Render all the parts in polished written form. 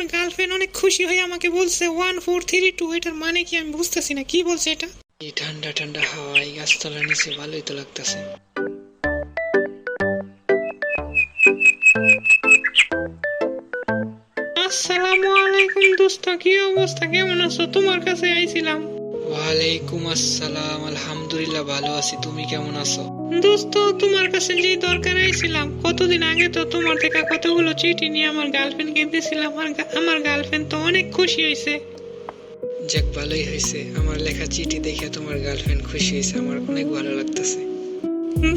আমার গার্লফ্রেন্ড অনেক খুশি হয়ে আমাকে বলছে 1432। এটার মানে কি আমি বুঝতেছি না, কি বলছে এটা? এই ঠান্ডা ঠান্ডা হাওয়ায় গাছতলার নিচে ভালোই তো লাগতেছে। আসসালামু আলাইকুম দোস্ত, কি অবস্থা, কেমন আছো? তোমার কাছে আইছিলাম। ওয়ালাইকুম আসসালাম, আলহামদুলিল্লাহ ভালো আছি, তুমি কেমন আছো? দোস্ত, তোমার কাছে যে দরকার আইছিলাম, কতদিন আগে তো তোমার থেকে কতগুলো চিঠি নিয়ে আমার গার্লফ্রেন্ডকে দিয়েছিলাম। আমার গার্লফ্রেন্ড তো অনেক খুশি হয়েছে। যাক ভালোই হয়েছে, আমার লেখা চিঠি দেখে তোমার গার্লফ্রেন্ড খুশি হয়েছে, আমার অনেক ভালো লাগতেছে।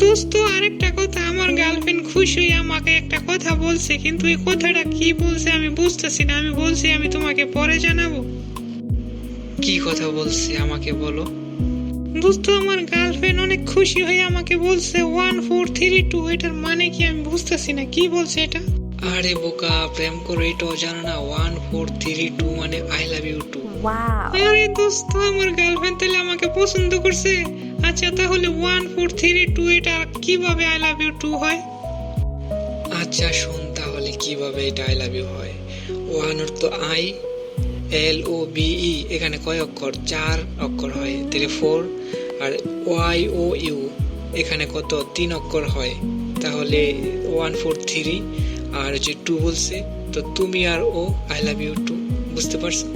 দোস্ত, আরেকটা কথা, আমার গার্লফ্রেন্ড খুশি হয়ে আমাকে একটা কথা বলছে, কিন্তু এই কথাটা কি বলছে আমি বুঝতেছি না। আমি বলছি আমি তোমাকে পরে জানাবো। কি কথা বলছে আমাকে বলো। দোস্ত, আমার গার্লফ্রেন্ড অনেক খুশি হয়ে আমাকে বলছে 1432। এটার মানে কি আমি বুঝতেছি না, কি বলছে এটা? আরে বোকা, প্রেম করো এটাও জানো না? 1432 মানে আই লাভ ইউ টু। আরে দোস্ত, আমার গার্লফ্রেন্ড তাহলে আমাকে পছন্দ করছে। আচ্ছা, তাহলে 1432 এটা কিভাবে আই লাভ ইউ টু হয়? আচ্ছা শোন তাহলে কিভাবে এটা আই লাভ ইউ হয়। ওয়ান অর্থ I, L O V E, এখানে কয় অক্ষর? 4 অক্ষর হয়, তাহলে 4। আর ওয়াই ও ইউ এখানে কত? 3 অক্ষর হয়, তাহলে 143। আর যে 2 বলছে, তো তুমি আর ও, আই লাভ ইউ টু। বুঝতে পারছো?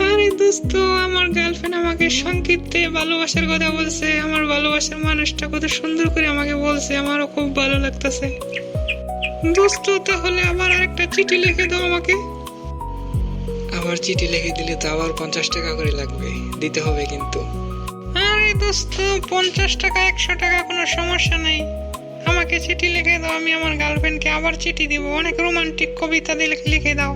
আরে দোস্ত, আমার গার্লফ্রেন্ড আমাকে সংক্ষিপ্তে ভালোবাসার কথা বলছে। আমার ভালোবাসার মানুষটা কত সুন্দর করে আমাকে বলছে, আমারও খুব ভালো লাগতেছে। দোস্ত, তাহলে আবার আরেকটা চিঠি লিখে দাও আমাকে। আবার চিঠি লিখে দিলে তো আবার 50 টাকা করে লাগবে, দিতে হবে কিন্তু। আরে দোস্ত, 50 টাকা 100 টাকা কোনো সমস্যা নেই। আমাকে চিঠি লিখে দাও, আমি আমার গার্লফ্রেন্ডকে আবার চিঠি দিব। অনেক রোমান্টিক কবিতা দিয়ে লিখে দাও।